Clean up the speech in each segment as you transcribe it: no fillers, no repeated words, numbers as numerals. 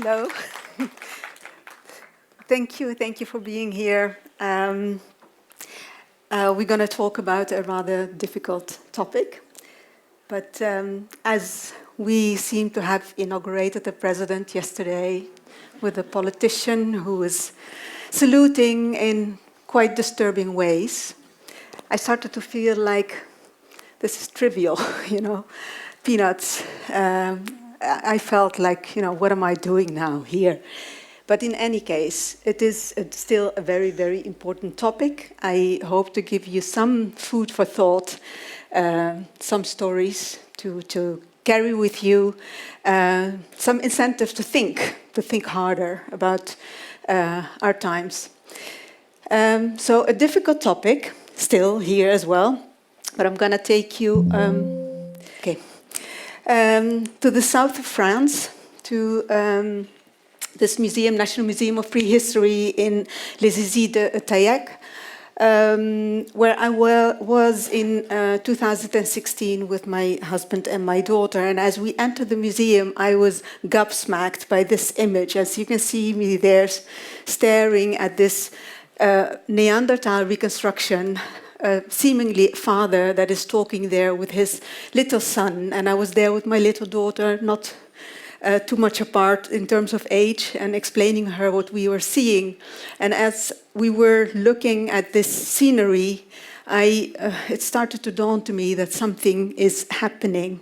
Hello. Thank you for being here. We're going to talk about a rather difficult topic, but as we seem to have inaugurated the president yesterday with a politician who was saluting in quite disturbing ways, I started to feel like this is trivial, peanuts. I felt like, what am I doing now here? But in any case, it is still a very, very important topic. I hope to give you some food for thought, some stories to carry with you, some incentive to think harder about our times. So a difficult topic, still here as well, but I'm going to take you to the south of France, to this museum, National Museum of Prehistory in Les Isides-Taillac, where I was in 2016 with my husband and my daughter. And as we entered the museum, I was gobsmacked by this image. As you can see me there staring at this Neanderthal reconstruction, seemingly father that is talking there with his little son. And I was there with my little daughter, not too much apart in terms of age, and explaining her what we were seeing. And as we were looking at this scenery, it started to dawn to me that something is happening,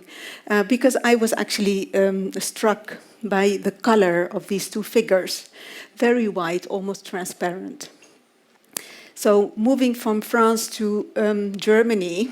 because I was actually struck by the color of these two figures, very white, almost transparent. So moving from France to Germany,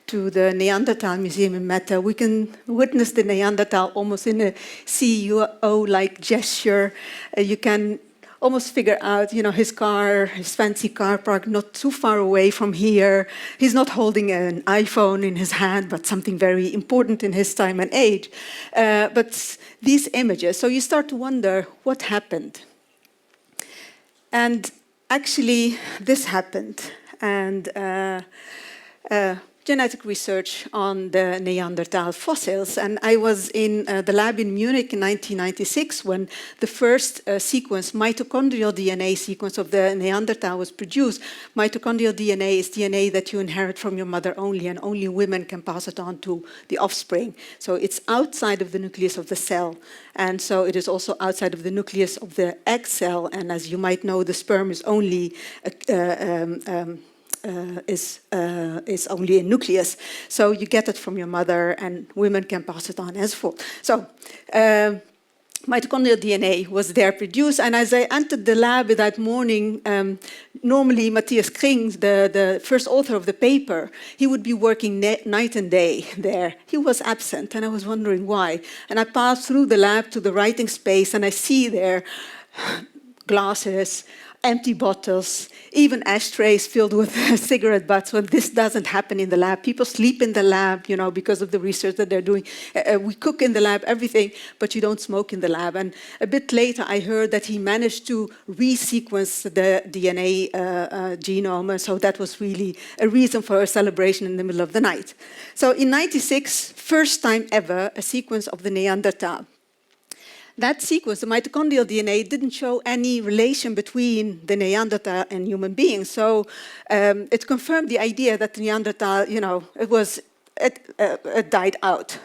to the Neanderthal Museum in Mette, we can witness the Neanderthal almost in a CEO-like gesture. You can almost figure out, his car, his fancy car park, not too far away from here. He's not holding an iPhone in his hand, but something very important in his time and age. But these images, so you start to wonder what happened. And actually, this happened. And genetic research on the Neanderthal fossils. And I was in the lab in Munich in 1996 when the first mitochondrial DNA sequence of the Neanderthal was produced. Mitochondrial DNA is DNA that you inherit from your mother only, and only women can pass it on to the offspring. So it's outside of the nucleus of the cell. And so it is also outside of the nucleus of the egg cell. And as you might know, the sperm is only is only a nucleus. So you get it from your mother, and women can pass it on as forth. So mitochondrial DNA was there produced, and as I entered the lab that morning, normally Matthias Kring, the first author of the paper, he would be working night and day there. He was absent, and I was wondering why. And I passed through the lab to the writing space, and I see there glasses, empty bottles, even ashtrays filled with cigarette butts. Well, this doesn't happen in the lab. People sleep in the lab, because of the research that they're doing. We cook in the lab, everything, but you don't smoke in the lab. And a bit later, I heard that he managed to resequence the DNA genome. And so that was really a reason for a celebration in the middle of the night. So in '96, first time ever, a sequence of the Neanderthal. That sequence, the mitochondrial DNA, didn't show any relation between the Neanderthal and human beings. So it confirmed the idea that the Neanderthal, it died out.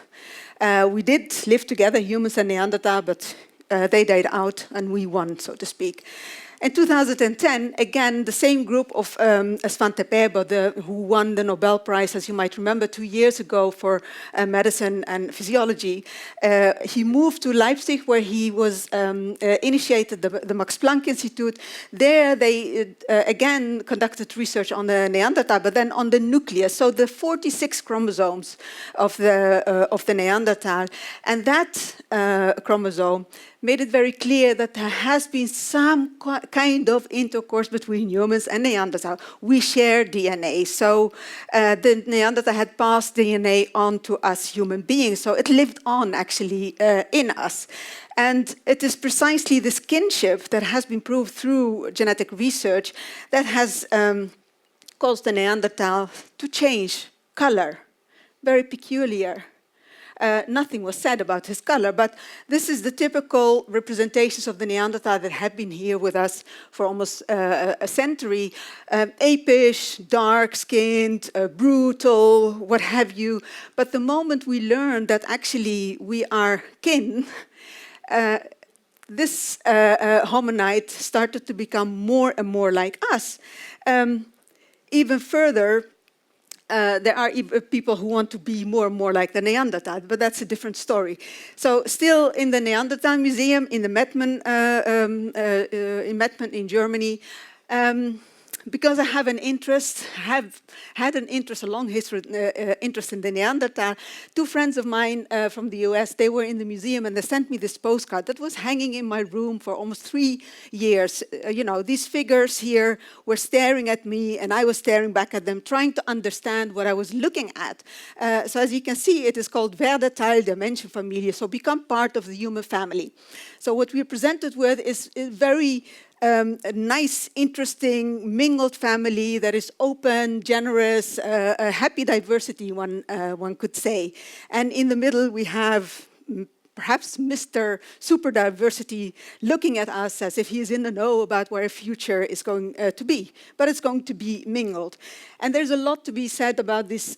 We did live together, humans and Neanderthal, but they died out and we won, so to speak. In 2010, again, the same group of Svante Pääbo, who won the Nobel Prize, as you might remember, 2 years ago for medicine and physiology, he moved to Leipzig, where he was initiated the Max Planck Institute. There they, again, conducted research on the Neanderthal, but then on the nucleus, so the 46 chromosomes of the Neanderthal. And that chromosome made it very clear that there has been some kind of intercourse between humans and Neanderthal. We share DNA, so the Neanderthal had passed DNA on to us human beings, so it lived on actually in us. And it is precisely this kinship that has been proved through genetic research that has caused the Neanderthal to change color, very peculiar. nothing was said about his color. But this is the typical representations of the Neanderthal that have been here with us for almost a century. Apish, dark-skinned, brutal, what have you. But the moment we learn that actually we are kin, this hominid started to become more and more like us. Even further, there are people who want to be more and more like the Neanderthal, but that's a different story. So still in the Neanderthal Museum in the Mettmann in Germany, because I have had an interest, a long history, interest in the Neanderthal. Two friends of mine from the US, they were in the museum and they sent me this postcard that was hanging in my room for almost 3 years. You know, these figures here were staring at me and I was staring back at them, trying to understand what I was looking at. So as you can see, it is called Werde Teil der Menschenfamilie, so become part of the human family. So what we're presented with is very a nice, interesting, mingled family that is open, generous, a happy diversity, one could say. And in the middle, we have perhaps Mr. Super Diversity looking at us as if he is in the know about where our future is going to be. But it's going to be mingled. And there's a lot to be said about this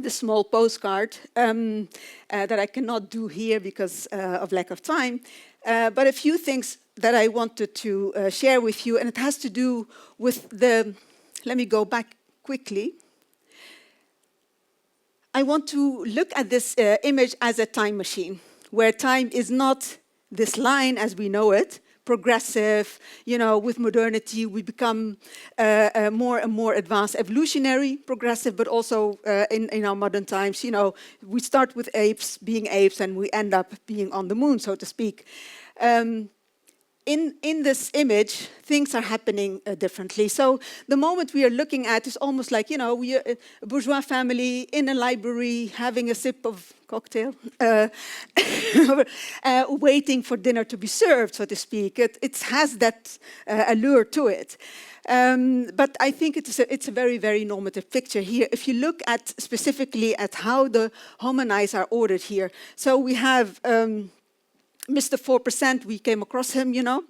small postcard that I cannot do here because of lack of time. But a few things that I wanted to share with you, and it has to do with let me go back quickly. I want to look at this image as a time machine, where time is not this line as we know it, progressive, you know, with modernity we become more and more advanced, evolutionary, progressive, but also in our modern times, you know, we start with apes, being apes, and we end up being on the moon, so to speak. In this image, things are happening differently. So the moment we are looking at is almost like, you know, we are a bourgeois family in a library having a sip of cocktail, waiting for dinner to be served, so to speak. It has that allure to it. But I think it's a very, very normative picture here. If you look at specifically at how the hominids are ordered here. So we have Mr. 4%, we came across him, you know,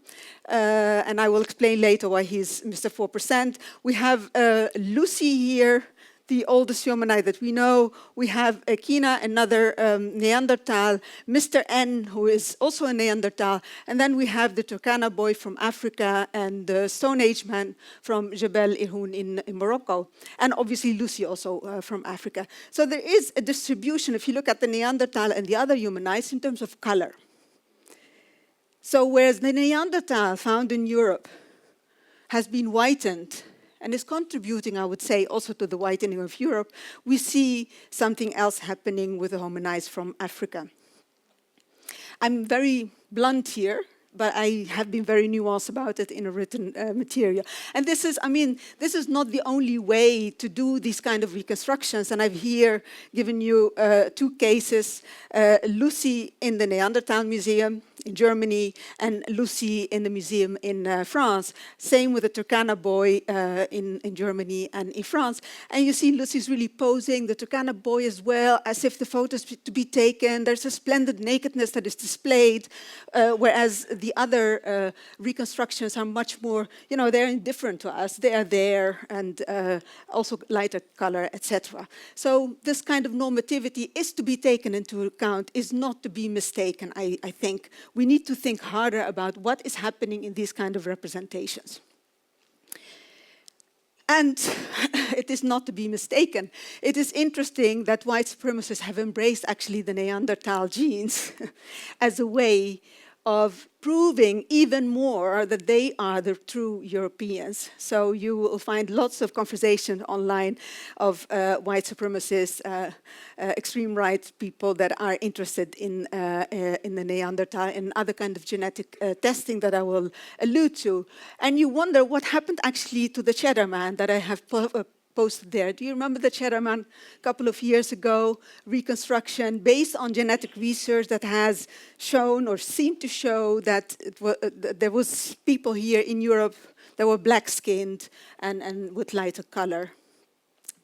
and I will explain later why he's Mr. 4%. We have Lucy here, the oldest hominid that we know. We have Kina, another Neanderthal, Mr. N, who is also a Neanderthal, and then we have the Turkana boy from Africa and the Stone Age man from Jebel Irhoun in Morocco, and obviously Lucy also from Africa. So there is a distribution, if you look at the Neanderthal and the other humanids, in terms of color. So whereas the Neanderthal found in Europe has been whitened and is contributing, I would say, also to the whitening of Europe, we see something else happening with the hominids from Africa. I'm very blunt here, but I have been very nuanced about it in a written material. And this is, I mean, this is not the only way to do these kind of reconstructions. And I've here given you 2 cases, Lucy in the Neanderthal Museum in Germany and Lucy in the museum in France. Same with the Turkana boy in Germany and in France. And you see Lucy's really posing, the Turkana boy as well, as if the photos to be taken. There's a splendid nakedness that is displayed, whereas the other reconstructions are much more, you know, they're indifferent to us. They are there and also lighter color, etc. So this kind of normativity is to be taken into account, is not to be mistaken, I think. We need to think harder about what is happening in these kind of representations. And it is not to be mistaken. It is interesting that white supremacists have embraced actually the Neanderthal genes as a way of proving even more that they are the true Europeans. So you will find lots of conversation online of white supremacists, extreme right people that are interested in the Neanderthal and other kind of genetic testing that I will allude to. And you wonder what happened actually to the Cheddar Man that I have posted there. Do you remember the Cheddar Man a couple of years ago? Reconstruction based on genetic research that has shown or seemed to show that there was people here in Europe that were black-skinned and with lighter color.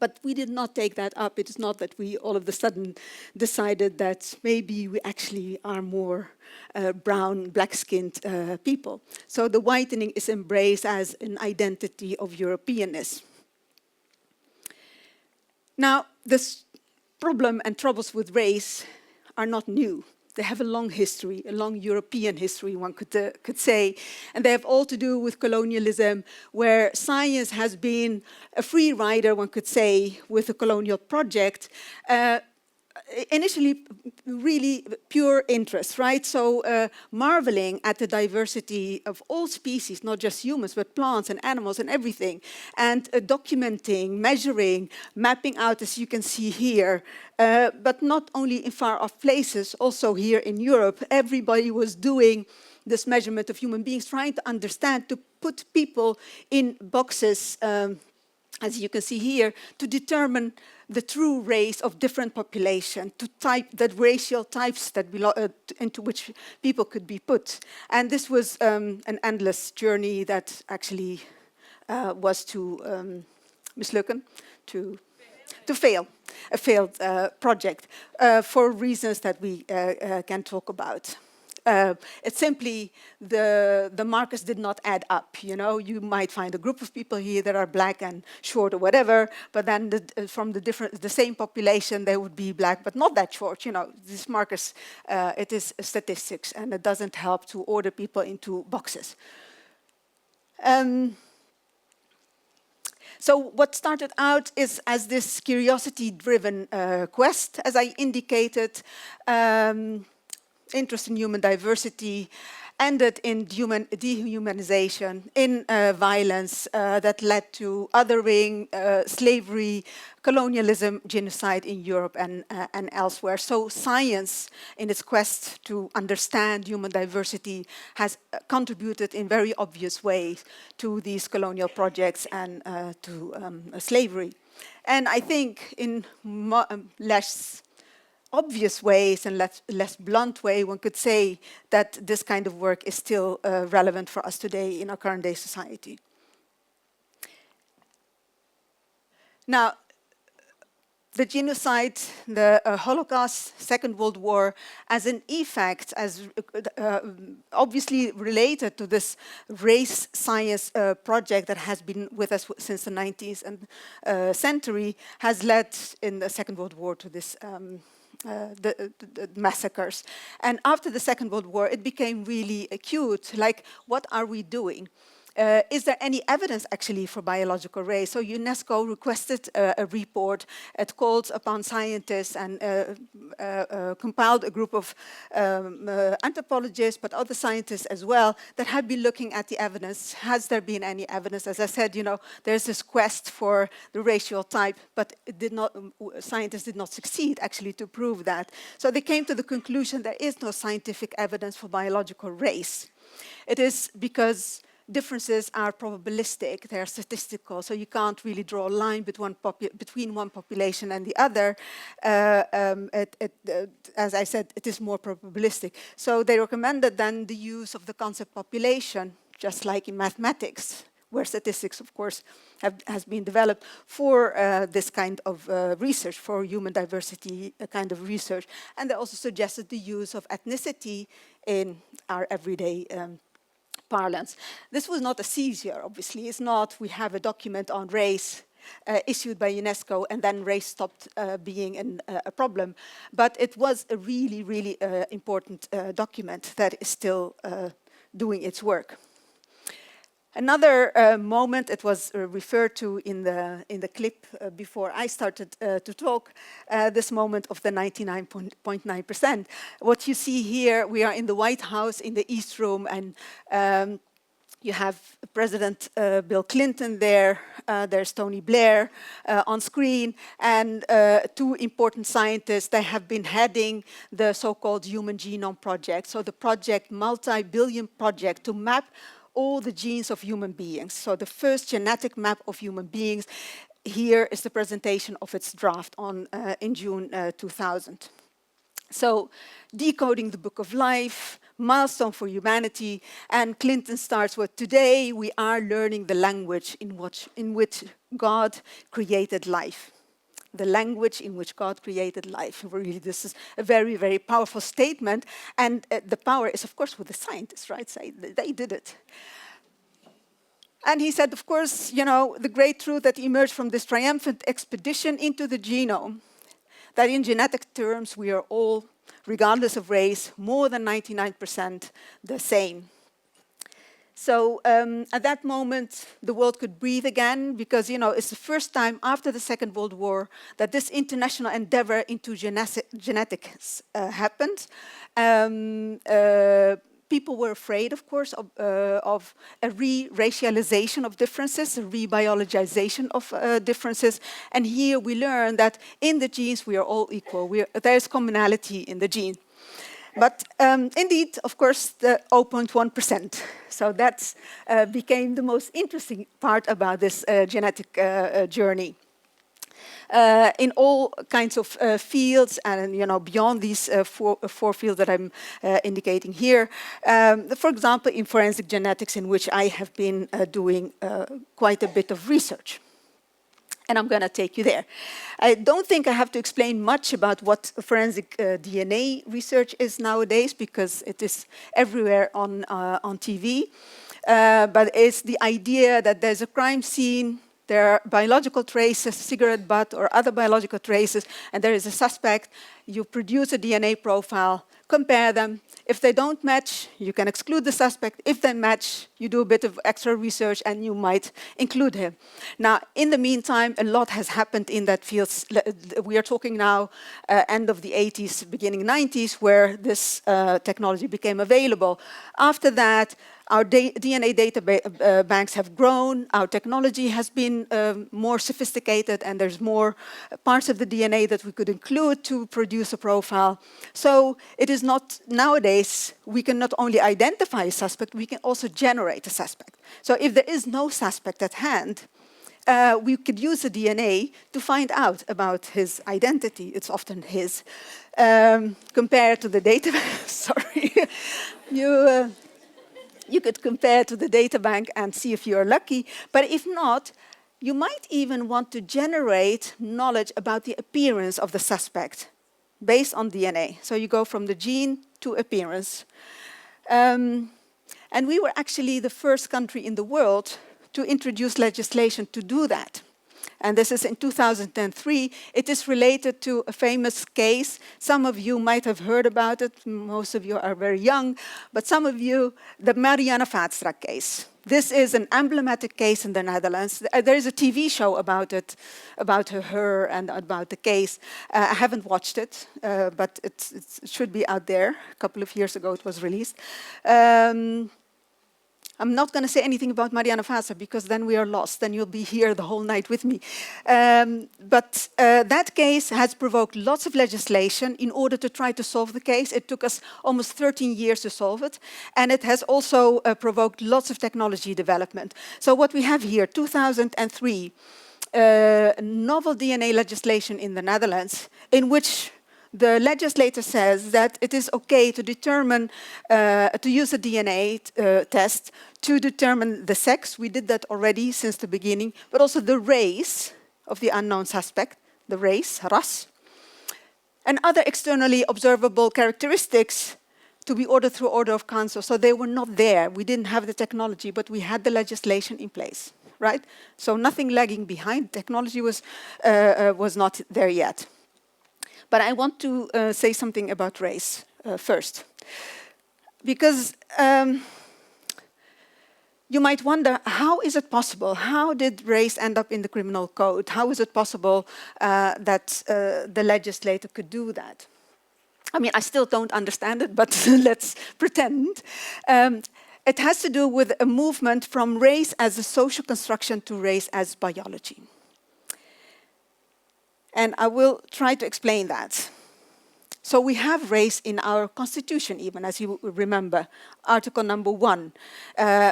But we did not take that up. It is not that we all of a sudden decided that maybe we actually are more brown, black-skinned people. So the whitening is embraced as an identity of Europeanness. Now, this problem and troubles with race are not new. They have a long history, a long European history, one could say. And they have all to do with colonialism, where science has been a free rider, one could say, with the colonial project. Initially, really pure interest, right? So marveling at the diversity of all species, not just humans, but plants and animals and everything, and documenting, measuring, mapping out, as you can see here, but not only in far-off places, also here in Europe, everybody was doing this measurement of human beings, trying to understand, to put people in boxes, as you can see here, to determine the true race of different population, to type the racial types that into which people could be put. And this was an endless journey that actually was to mislukken, to fail, a failed project for reasons that we can talk about. It's simply the markers did not add up. You know, you might find a group of people here that are black and short or whatever, but then from the same population they would be black but not that short. You know, these markers, it is statistics, and it doesn't help to order people into boxes. So what started out is as this curiosity-driven quest, as I indicated. Interest in human diversity ended in dehumanization, in violence that led to othering, slavery, colonialism, genocide in Europe and elsewhere. So science, in its quest to understand human diversity, has contributed in very obvious ways to these colonial projects and to slavery. And I think in less obvious ways and less blunt way, one could say that this kind of work is still relevant for us today in our current day society. Now, the genocide, the Holocaust, Second World War, as an effect, as obviously related to this race science project that has been with us since the 19th century, has led in the Second World War to this the massacres. And after the Second World War, it became really acute, like, what are we doing? Is there any evidence actually for biological race? So UNESCO requested a report. It called upon scientists and compiled a group of anthropologists, but other scientists as well, that had been looking at the evidence. Has there been any evidence? As I said, you know, there's this quest for the racial type, but it did not, scientists did not succeed actually to prove that. So they came to the conclusion there is no scientific evidence for biological race. It is because differences are probabilistic, they are statistical, so you can't really draw a line between one population and the other. As I said, it is more probabilistic. So they recommended then the use of the concept population, just like in mathematics, where statistics, of course, has been developed for this kind of research, for human diversity kind of research. And they also suggested the use of ethnicity in our everyday parlance. This was not a seizure, obviously. It's not we have a document on race issued by UNESCO and then race stopped being a problem. But it was a really, really important document that is still doing its work. Another moment, it was referred to in the clip before I started to talk, this moment of the 99.9%. What you see here, we are in the White House in the East Room, and you have President Bill Clinton there, there's Tony Blair on screen, and two important scientists. They have been heading the so-called Human Genome Project, so the project, multi-billion project to map all the genes of human beings. So the first genetic map of human beings. Here is the presentation of its draft in June 2000. So, decoding the book of life, milestone for humanity, and Clinton starts with, today we are learning the language in which God created life. The language in which God created life. Really, this is a very, very powerful statement, and the power is, of course, with the scientists, right? So they did it. And he said, of course, you know, the great truth that emerged from this triumphant expedition into the genome, that in genetic terms we are all, regardless of race, more than 99% the same. So at that moment, the world could breathe again because, you know, it's the first time after the Second World War that this international endeavor into genetics happened. People were afraid, of course, of a re-racialization of differences, a re-biologization of differences. And here we learn that in the genes we are all equal. There is commonality in the gene. But indeed, of course, the 0.1%. So that became the most interesting part about this genetic journey. In all kinds of fields, and you know, beyond these four fields that I'm indicating here. For example, in forensic genetics, in which I have been doing quite a bit of research. And I'm going to take you there. I don't think I have to explain much about what forensic DNA research is nowadays, because it is everywhere on TV. But it's the idea that there's a crime scene, there are biological traces, cigarette butt or other biological traces, and there is a suspect. You produce a DNA profile, compare them. If they don't match, you can exclude the suspect. If they match, you do a bit of extra research and you might include him. Now, in the meantime, a lot has happened in that field. We are talking now end of the 80s, beginning 90s, where this technology became available. After that, our DNA data banks have grown, our technology has been more sophisticated, and there's more parts of the DNA that we could include to produce a profile. So it is not, nowadays, we can not only identify a suspect, we can also generate a suspect. So if there is no suspect at hand, we could use the DNA to find out about his identity. It's often his. Compared to the data, sorry, you could compare to the data bank and see if you're lucky. But if not, you might even want to generate knowledge about the appearance of the suspect based on DNA. So you go from the gene to appearance. And we were actually the first country in the world to introduce legislation to do that. And this is in 2003. It is related to a famous case. Some of you might have heard about it. Most of you are very young. But some of you, the Marianne Vaatstra case. This is an emblematic case in the Netherlands. There is a TV show about it, about her and about the case. I haven't watched it, but it should be out there. A couple of years ago it was released. I'm not going to say anything about Marianne Vaatstra because then we are lost. Then you'll be here the whole night with me. But that case has provoked lots of legislation in order to try to solve the case. It took us almost 13 years to solve it. And it has also provoked lots of technology development. So what we have here, 2003, novel DNA legislation in the Netherlands, in which the legislator says that it is okay to determine, to use a DNA test to determine the sex. We did that already since the beginning, but also the race of the unknown suspect, the race, ras, and other externally observable characteristics to be ordered through order of council. So they were not there. We didn't have the technology, but we had the legislation in place, right? So nothing lagging behind. Technology was not there yet. But I want to say something about race first. Because you might wonder, how is it possible? How did race end up in the criminal code? How is it possible that the legislator could do that? I mean, I still don't understand it, but let's pretend. It has to do with a movement from race as a social construction to race as biology. And I will try to explain that. So we have race in our constitution, even, as you remember, Article number 1,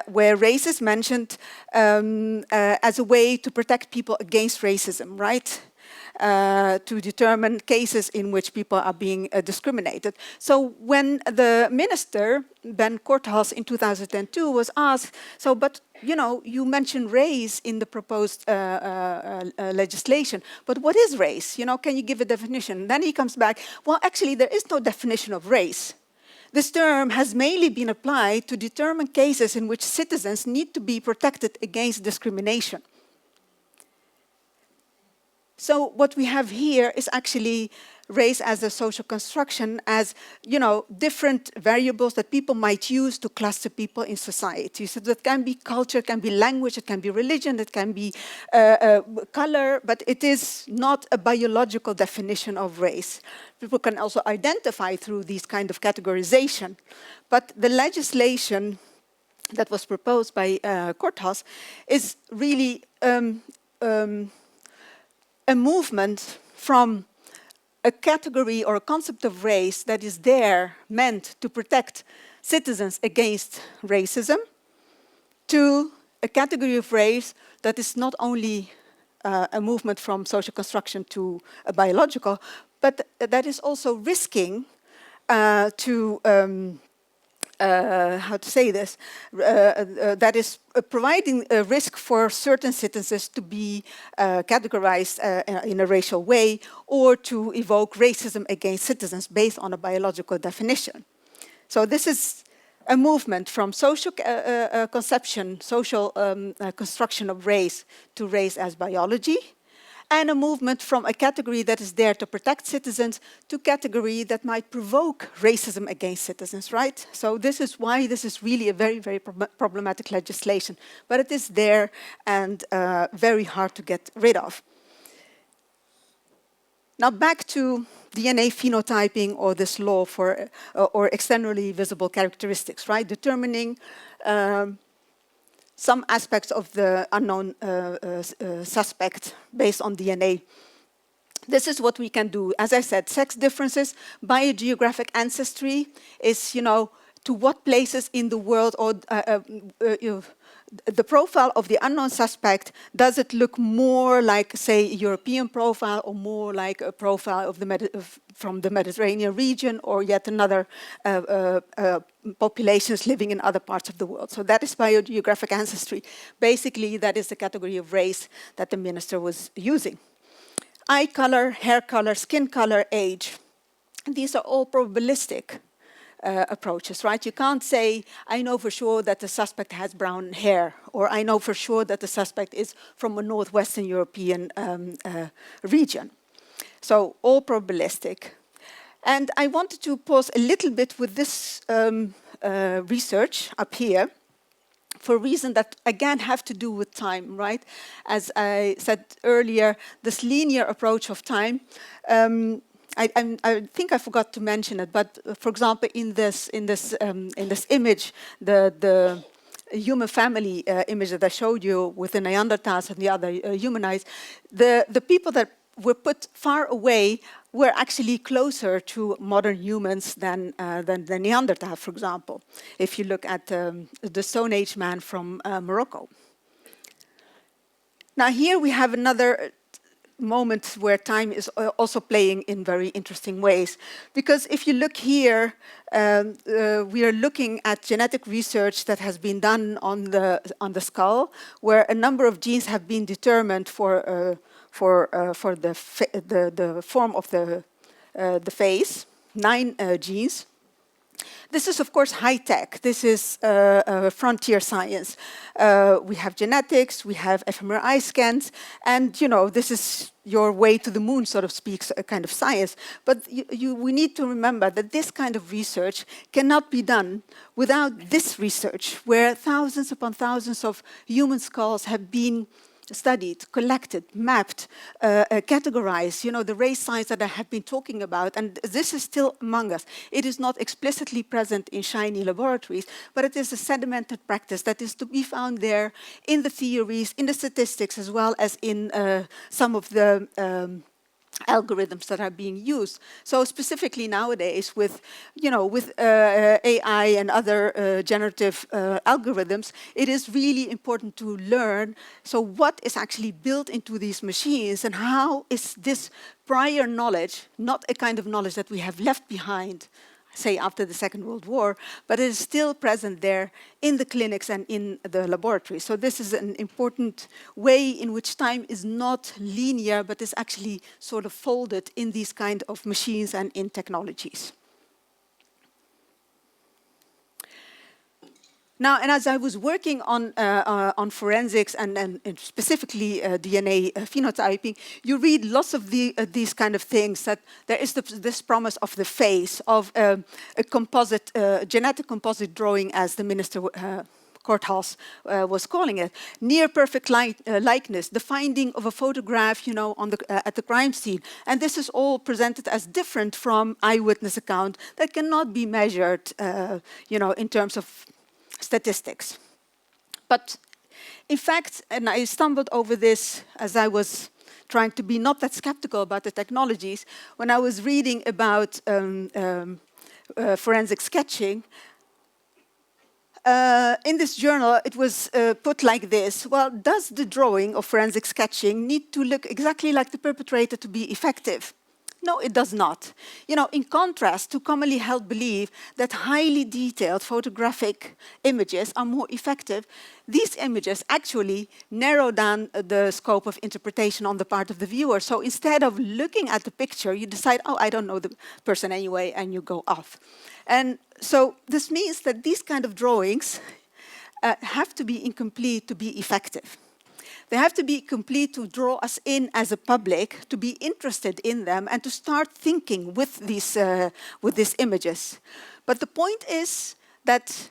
where race is mentioned as a way to protect people against racism, right? to determine cases in which people are being discriminated. So when the minister, Ben Korthals, in 2002 was asked, so but you know, you mentioned race in the proposed legislation, but what is race? You know, can you give a definition? Then he comes back, well, actually, there is no definition of race. This term has mainly been applied to determine cases in which citizens need to be protected against discrimination. So what we have here is actually race as a social construction, as you know, different variables that people might use to cluster people in society. So that can be culture, it can be language, it can be religion, it can be color, but it is not a biological definition of race. People can also identify through these kind of categorization. But the legislation that was proposed by Korthals is really a movement from a category or a concept of race that is there meant to protect citizens against racism to a category of race that is not only a movement from social construction to a biological, but that is also risking how to say this, that is providing a risk for certain citizens to be categorized in a racial way or to evoke racism against citizens based on a biological definition. So this is a movement from social conception, social construction of race to race as biology, and a movement from a category that is there to protect citizens to category that might provoke racism against citizens, right? So this is why this is really a very, very problematic legislation. But it is there and very hard to get rid of. Now back to DNA phenotyping, or this law for, or externally visible characteristics, right? Determining some aspects of the unknown suspect based on DNA. This is what we can do. As I said, sex differences, biogeographic ancestry is, you know, to what places in the world, or the profile of the unknown suspect, does it look more like, say, a European profile, or more like a profile of from the Mediterranean region, or yet another populations living in other parts of the world. So that is biogeographic ancestry. Basically, that is the category of race that the minister was using. Eye color, hair color, skin color, age. These are all probabilistic approaches, right? You can't say, I know for sure that the suspect has brown hair, or I know for sure that the suspect is from a northwestern European region. So all probabilistic. And I wanted to pause a little bit with this research up here for a reason that, again, have to do with time, right? As I said earlier, this linear approach of time, I think I forgot to mention it, but for example, in this image, the human family image that I showed you with the Neanderthals and the other humanites, the people that were put far away were actually closer to modern humans than the Neanderthal, for example, if you look at the Stone Age man from Morocco. Now here we have another moment where time is also playing in very interesting ways. Because if you look here, we are looking at genetic research that has been done on the skull, where a number of genes have been determined for the form of the face, 9 genes. This is, of course, high tech. This is frontier science. We have genetics, we have fMRI scans, and you know, this is your way to the moon, so to speak, a kind of science. But we need to remember that this kind of research cannot be done without this research, where thousands upon thousands of human skulls have been studied, collected, mapped, categorized, you know, the race science that I have been talking about, and this is still among us. It is not explicitly present in shiny laboratories, but it is a sedimented practice that is to be found there in the theories, in the statistics, as well as in some of the algorithms that are being used. So specifically nowadays with, with AI and other generative algorithms, it is really important to learn, so what is actually built into these machines and how is this prior knowledge, not a kind of knowledge that we have left behind, say after the Second World War, but it is still present there in the clinics and in the laboratory. So this is an important way in which time is not linear, but is actually sort of folded in these kind of machines and in technologies. Now, and as I was working on forensics and specifically DNA phenotyping, you read lots of these kind of things, that there is this promise of the face, of a composite, genetic composite drawing, as the minister Courthouse was calling it, near perfect likeness, the finding of a photograph, on at the crime scene. And this is all presented as different from eyewitness account that cannot be measured, in terms of statistics. But in fact, and I stumbled over this as I was trying to be not that skeptical about the technologies, when I was reading about forensic sketching. In this journal, it was put like this: well, does the drawing of forensic sketching need to look exactly like the perpetrator to be effective? No, it does not. In contrast to commonly held belief that highly detailed photographic images are more effective, these images actually narrow down the scope of interpretation on the part of the viewer. So instead of looking at the picture, you decide, oh, I don't know the person anyway, and you go off. And so this means that these kind of drawings have to be incomplete to be effective. They have to be complete to draw us in as a public, to be interested in them, and to start thinking with these images. But the point is that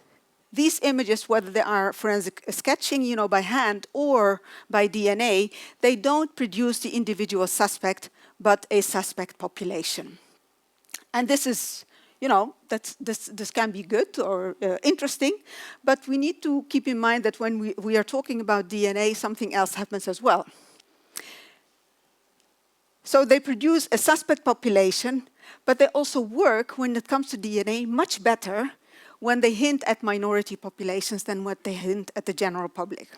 these images, whether they are forensic sketching, by hand or by DNA, they don't produce the individual suspect, but a suspect population. And this is, this can be good or interesting, but we need to keep in mind that when we are talking about DNA, something else happens as well. So they produce a suspect population, but they also work, when it comes to DNA, much better when they hint at minority populations than what they hint at the general public.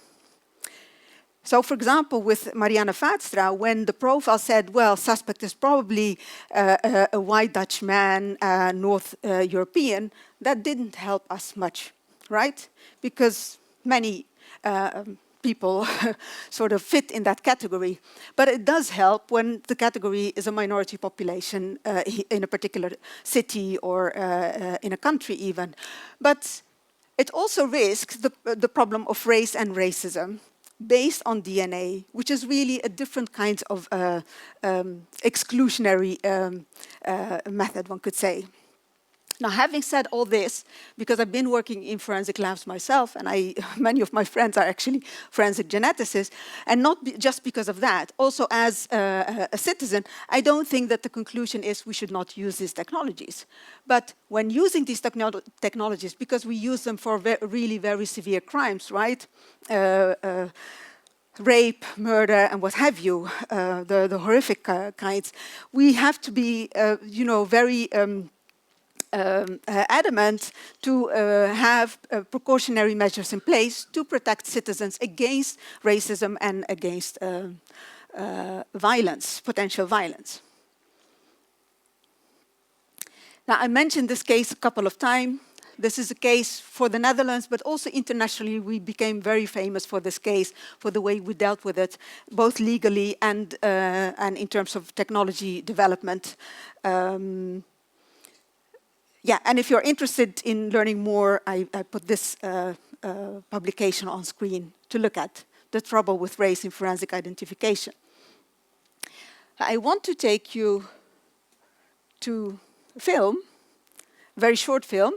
So, for example, with Marianne Vaatstra, when the profile said, well, suspect is probably a white Dutch man, North European, that didn't help us much, right? Because many people sort of fit in that category. But it does help when the category is a minority population in a particular city or in a country even. But it also risks the problem of race and racism based on DNA, which is really a different kind of exclusionary method, one could say. Now, having said all this, because I've been working in forensic labs myself, and many of my friends are actually forensic geneticists, and not just because of that, also as a citizen, I don't think that the conclusion is we should not use these technologies. But when using these technologies, because we use them for really very severe crimes, right? Rape, murder, and what have you, the horrific kinds, we have to be, very adamant to have precautionary measures in place to protect citizens against racism and against violence, potential violence. Now, I mentioned this case a couple of times. This is a case for the Netherlands, but also internationally we became very famous for this case, for the way we dealt with it, both legally and in terms of technology development. Yeah, and if you're interested in learning more, I put this publication on screen to look at the trouble with race in forensic identification. I want to take you to a film, a very short film,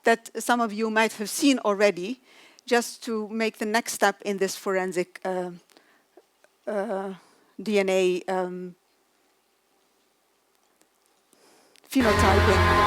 that some of you might have seen already, just to make the next step in this forensic DNA phenotyping.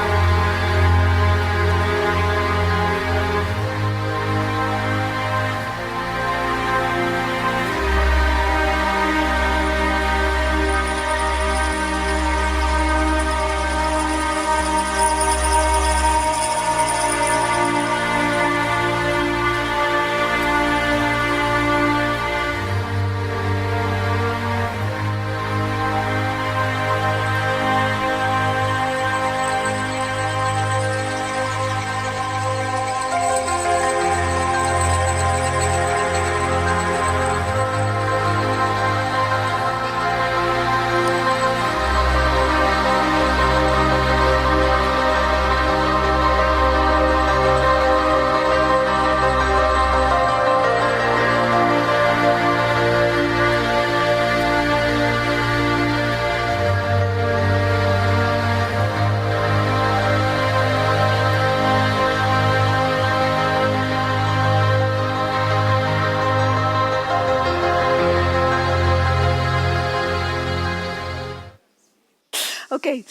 Okay.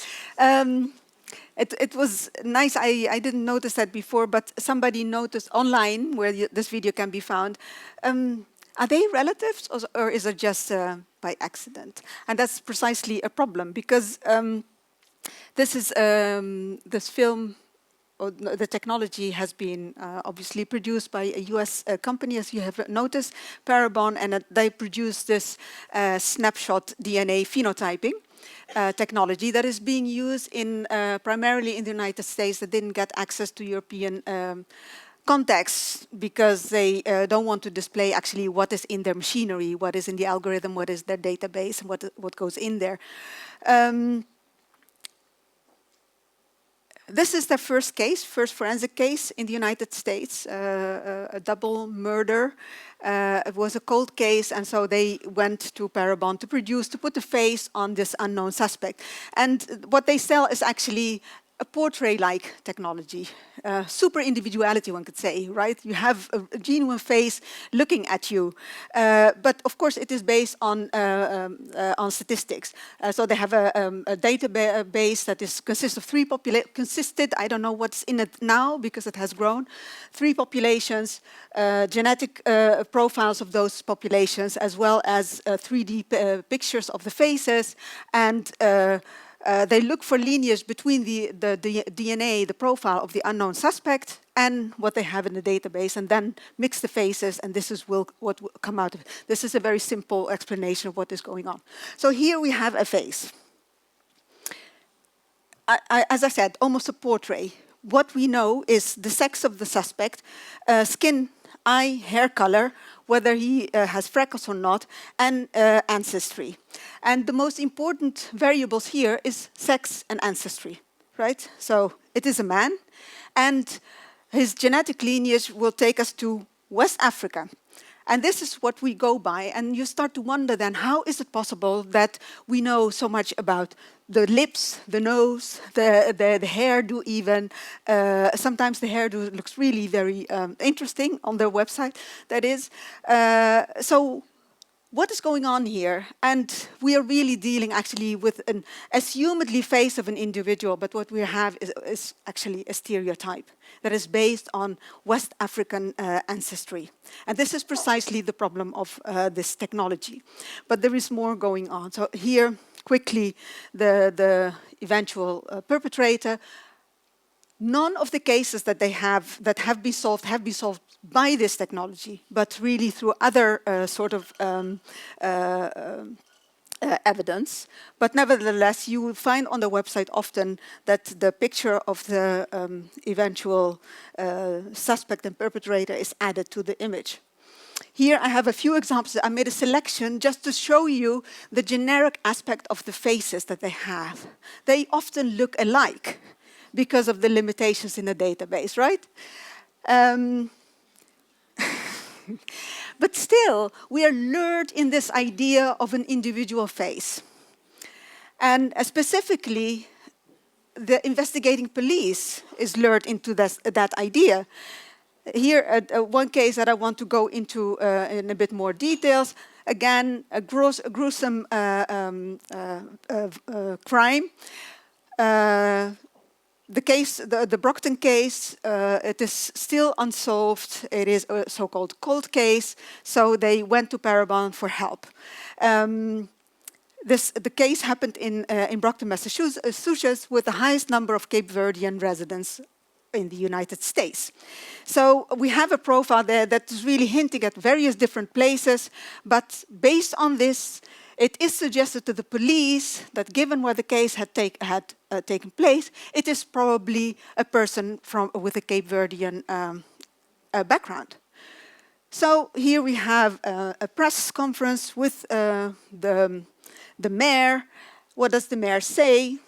It was nice. I didn't notice that before, but somebody noticed online where this video can be found. Are they relatives, or is it just by accident? And that's precisely a problem, because this film, or the technology has been obviously produced by a US company, as you have noticed, Parabon, and they produced this snapshot DNA phenotyping technology that is being used in primarily in the United States, that didn't get access to European context because they don't want to display actually what is in their machinery, what is in the algorithm, what is their database, and what goes in there. This is their first forensic case in the United States, a double murder. It was a cold case, and so they went to Parabon to put a face on this unknown suspect. And what they sell is actually a portrait-like technology, super individuality, one could say, right? You have a genuine face looking at you, but of course it is based on statistics. So they have a database that consists of I don't know what's in it now because it has grown, 3 populations, genetic profiles of those populations, as well as 3D pictures of the faces, and they look for lineage between the DNA, the profile of the unknown suspect, and what they have in the database, and then mix the faces, and this is what will come out of it. This is a very simple explanation of what is going on. So here we have a face. As I said, almost a portrait. What we know is the sex of the suspect, skin, eye, hair color, whether he has freckles or not, and ancestry. And the most important variables here is sex and ancestry, right? So it is a man, and his genetic lineage will take us to West Africa. And this is what we go by, and you start to wonder then, how is it possible that we know so much about the lips, the nose, the hairdo even. Sometimes the hairdo looks really very interesting on their website, that is. So what is going on here? And we are really dealing actually with an assumedly face of an individual, but what we have is actually a stereotype that is based on West African ancestry. And this is precisely the problem of this technology. But there is more going on. So here, quickly, the eventual perpetrator. None of the cases that they have been solved by this technology, but really through other sort of evidence. But nevertheless, you will find on the website often that the picture of the eventual suspect and perpetrator is added to the image. Here I have a few examples. I made a selection just to show you the generic aspect of the faces that they have. They often look alike because of the limitations in the database, right? But still, we are lured in this idea of an individual face. And specifically, the investigating police is lured into that idea. Here, one case that I want to go into in a bit more details. Again, a gruesome crime. The case, the Brockton case, it is still unsolved. It is a so-called cold case, so they went to Parabon for help. The case happened in Brockton, Massachusetts, with the highest number of Cape Verdean residents in the United States. So we have a profile there that is really hinting at various different places, but based on this, it is suggested to the police that given where the case had taken place, it is probably a person with a Cape Verdean background. So here we have a press conference with the mayor. What does the mayor say?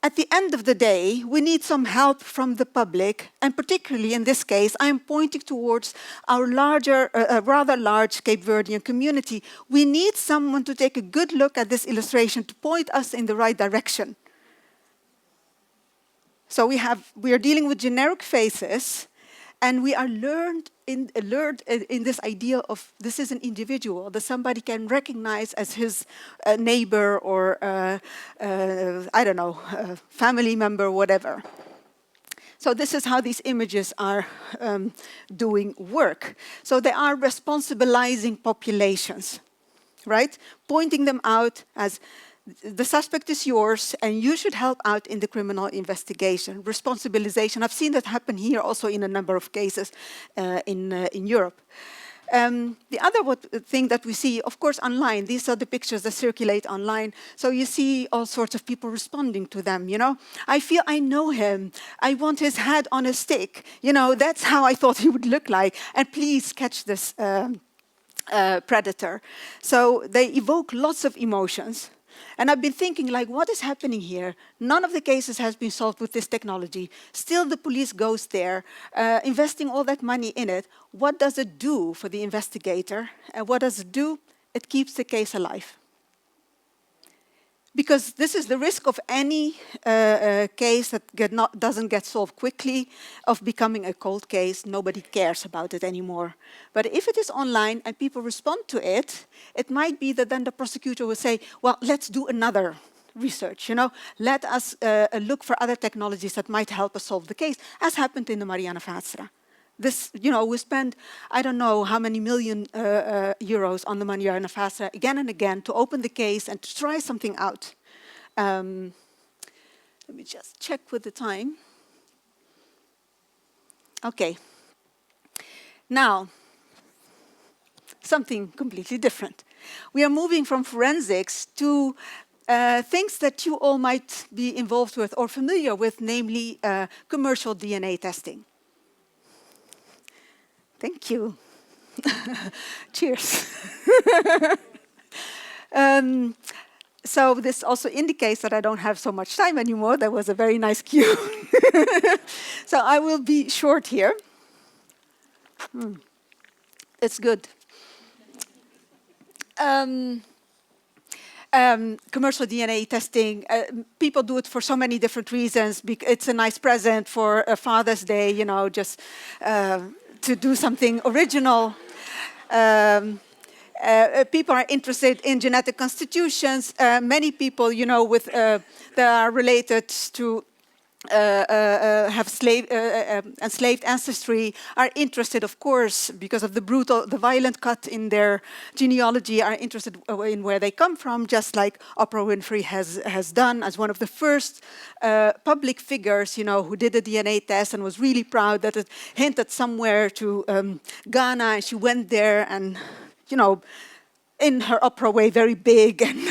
At the end of the day, we need some help from the public, and particularly in this case, I'm pointing towards our larger, rather large Cape Verdean community. We need someone to take a good look at this illustration to point us in the right direction. So we are dealing with generic faces, And we are learned in this idea of this is an individual that somebody can recognize as his neighbor or, I don't know, family member, whatever. So this is how these images are doing work. So they are responsibilizing populations, right? Pointing them out as the suspect is yours and you should help out in the criminal investigation. Responsibilization, I've seen that happen here also in a number of cases in Europe. The other thing that we see, of course, online, these are the pictures that circulate online. So you see all sorts of people responding to them, you know. I feel I know him. I want his head on a stick. You know, that's how I thought he would look like. And please catch this predator. So they evoke lots of emotions. And I've been thinking, like, what is happening here? None of the cases has been solved with this technology. Still, the police goes there, investing all that money in it. What does it do for the investigator? And what does it do? It keeps the case alive. Because this is the risk of any case that doesn't get solved quickly, of becoming a cold case. Nobody cares about it anymore. But if it is online and people respond to it, it might be that then the prosecutor will say, well, let's do another research, you know. Let us look for other technologies that might help us solve the case, as happened in the Marianne Vaatstra. This, you know, we spend, I don't know how many million euros on the Marianne Vaatstra again and again to open the case and to try something out. Let me just check with the time. Okay. Now, something completely different. We are moving from forensics to things that you all might be involved with or familiar with, namely commercial DNA testing. Thank you. Cheers. So this also indicates that I don't have so much time anymore. That was a very nice cue. So I will be short here. It's good. Commercial DNA testing, people do it for so many different reasons. It's a nice present for Father's Day, you know, just to do something original. People are interested in genetic constitutions. Many people, you know, that are related to have enslaved ancestry are interested, of course, because of the violent cut in their genealogy, are interested in where they come from, just like Oprah Winfrey has done as one of the first public figures, you know, who did a DNA test and was really proud that it hinted somewhere to Ghana, and she went there and, you know, in her Oprah way, very big and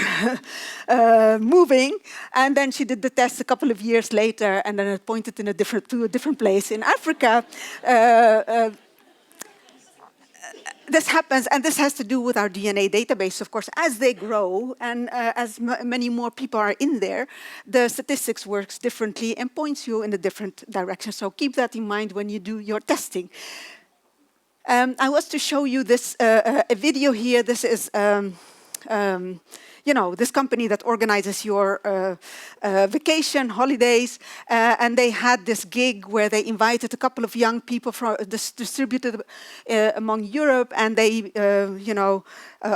moving. And then she did the test a couple of years later, and then it pointed to a different place in Africa. This happens, and this has to do with our DNA database, of course. As they grow, and as many more people are in there, the statistics works differently and points you in a different direction. So keep that in mind when you do your testing. I was to show you this a video here. This is, you know, this company that organizes your vacation, holidays, and they had this gig where they invited a couple of young people from distributed among Europe, and they, you know,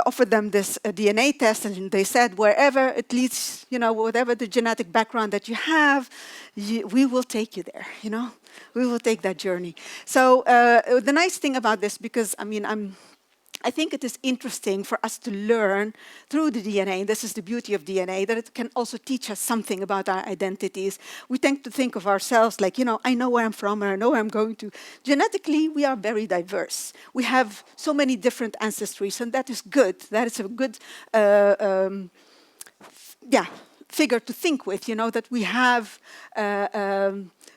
offered them this DNA test, and they said, wherever it leads, you know, whatever the genetic background that you have, we will take you there, you know. We will take that journey. So the nice thing about this, because I mean, I think it is interesting for us to learn through the DNA, and this is the beauty of DNA, that it can also teach us something about our identities. We tend to think of ourselves like, you know, I know where I'm from and I know where I'm going to. Genetically, we are very diverse. We have so many different ancestries, and that is good. That is a good, figure to think with, you know, that we have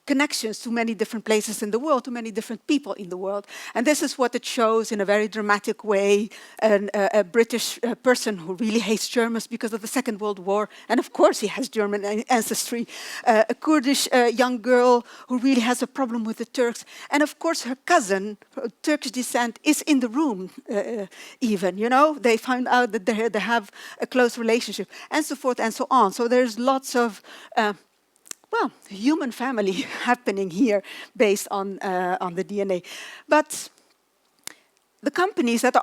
connections to many different places in the world, to many different people in the world. And this is what it shows in a very dramatic way. A British person who really hates Germans because of the Second World War. And of course he has German ancestry. A Kurdish young girl who really has a problem with the Turks. And of course her cousin, Turkish descent, is in the room even, you know. They found out that they have a close relationship, and so forth and so on. So there's lots of well, human family happening here based on the DNA. But the companies that are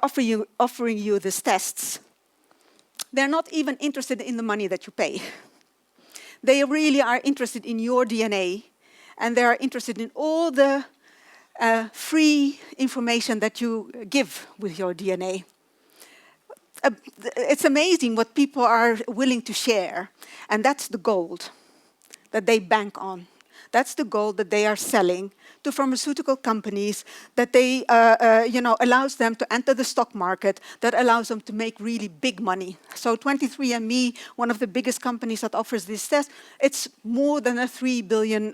offering you these tests, they're not even interested in the money that you pay. They really are interested in your DNA, and they are interested in all the free information that you give with your DNA. It's amazing what people are willing to share, and that's the gold that they bank on. That's the gold that they are selling to pharmaceutical companies, that they, allows them to enter the stock market, that allows them to make really big money. So 23andMe, one of the biggest companies that offers this test, it's more than a $3 billion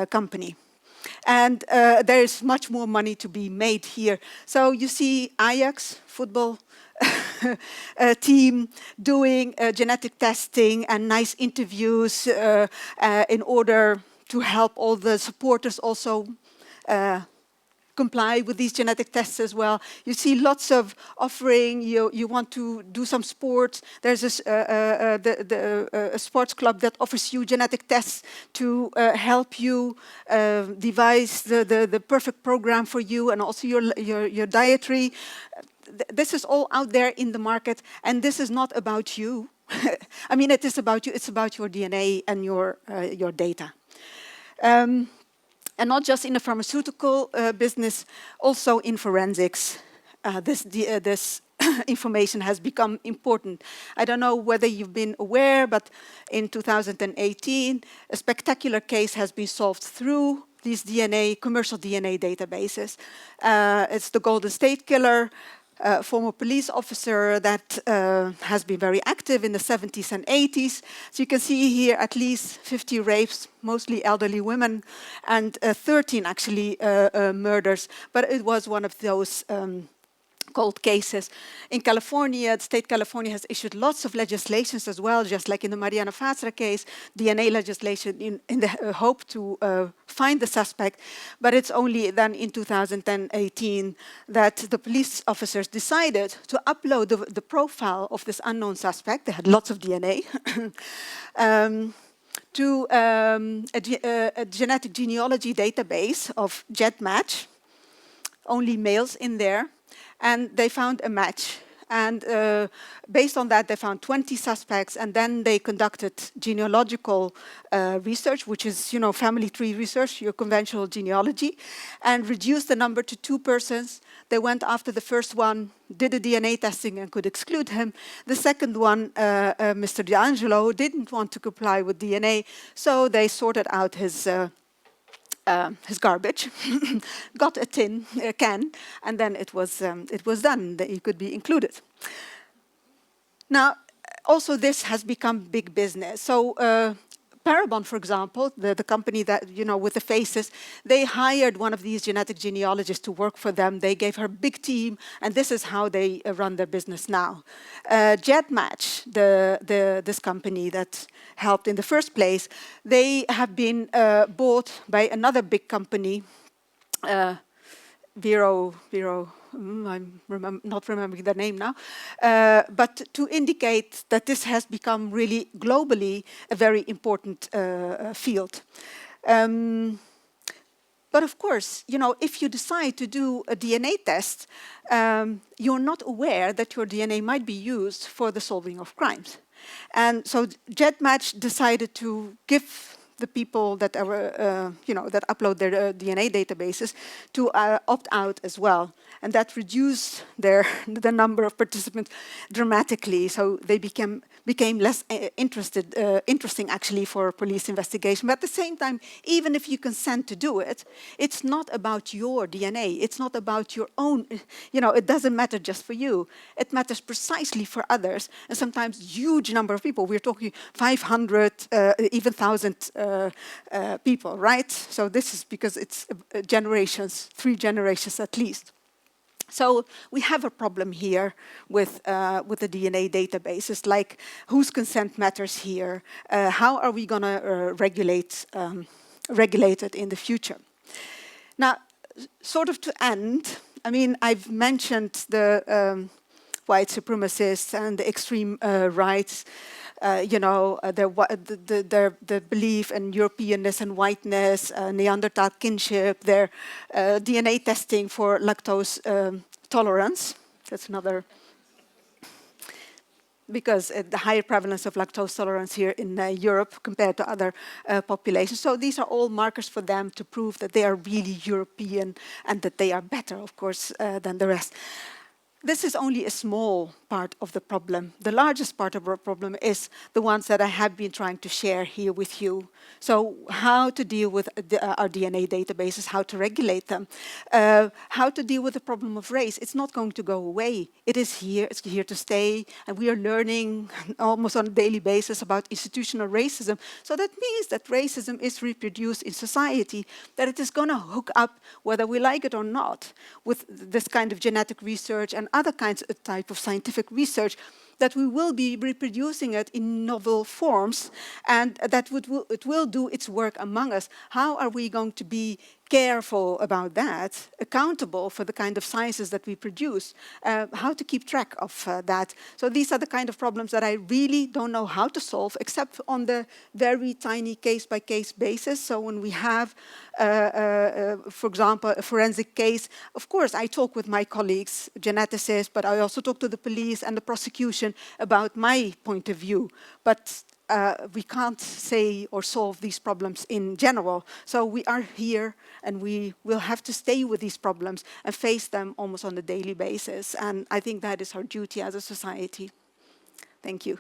company. And there is much more money to be made here. So you see Ajax, football team, doing genetic testing and nice interviews in order to help all the supporters also comply with these genetic tests as well. You see lots of offering. You want to do some sports. There's a sports club that offers you genetic tests to help you devise the perfect program for you, and also your dietary. This is all out there in the market, and this is not about you. I mean, it is about you. It's about your DNA and your data. And not just in the pharmaceutical business, also in forensics, this information has become important. I don't know whether you've been aware, but in 2018, a spectacular case has been solved through these commercial DNA databases. It's the Golden State Killer, former police officer that has been very active in the 70s and 80s. So you can see here at least 50 rapes, mostly elderly women, and 13 actually murders. But it was one of those cold cases. In California, the state California has issued lots of legislations as well, just like in the Mariana Fazra case, DNA legislation in the hope to find the suspect. But it's only then in 2018 that the police officers decided to upload the profile of this unknown suspect. They had lots of DNA. To a genetic genealogy database of GEDmatch, only males in there. And they found a match. And based on that, they found 20 suspects. And then they conducted genealogical research, which is, family tree research, your conventional genealogy, and reduced the number to 2 persons. They went after the first one, did a DNA testing and could exclude him. The second one, Mr. D'Angelo, didn't want to comply with DNA, so they sorted out his garbage, got a can, and then it was done, that he could be included. Now, also this has become big business. So Parabon, for example, the company that, with the faces, they hired one of these genetic genealogists to work for them. They gave her a big team, and this is how they run their business now. GEDmatch, this company that helped in the first place, they have been bought by another big company, Vero, I'm not remembering the name now, but to indicate that this has become really globally a very important field. But of course, if you decide to do a DNA test, you're not aware that your DNA might be used for the solving of crimes. And so GEDmatch decided to give the people that are, that upload their DNA databases to opt out as well, and that reduced the number of participants dramatically. So they became less interesting actually for police investigation. But at the same time, even if you consent to do it, it's not about your DNA. It's not about your own. It doesn't matter just for you. It matters precisely for others, and sometimes huge number of people. We're talking 500, even 1,000. People, right? So this is because it's generations, 3 generations at least. So we have a problem here with the DNA databases, like whose consent matters here. How are we going to regulate it in the future? Now, sort of to end, I mean, I've mentioned the white supremacists and the extreme rights. their belief in Europeanness and whiteness, Neanderthal kinship, their DNA testing for lactose tolerance. That's another, because the higher prevalence of lactose tolerance here in Europe compared to other populations. So these are all markers for them to prove that they are really European and that they are better, of course, than the rest. This is only a small part of the problem. The largest part of our problem is the ones that I have been trying to share here with you. So how to deal with our DNA databases, how to regulate them, how to deal with the problem of race. It's not going to go away. It is here, it's here to stay, and we are learning almost on a daily basis about institutional racism. So that means that racism is reproduced in society, that it is going to hook up, whether we like it or not, with this kind of genetic research and other kinds of type of scientific research, that we will be reproducing it in novel forms, and that it will do its work among us. How are we going to be careful about that, accountable for the kind of sciences that we produce, how to keep track of that? So these are the kind of problems that I really don't know how to solve, except on the very tiny case-by-case basis. So when we have, for example, a forensic case, of course, I talk with my colleagues, geneticists, but I also talk to the police and the prosecution about my point of view. But we can't say or solve these problems in general. So we are here, and we will have to stay with these problems and face them almost on a daily basis. And I think that is our duty as a society. Thank you.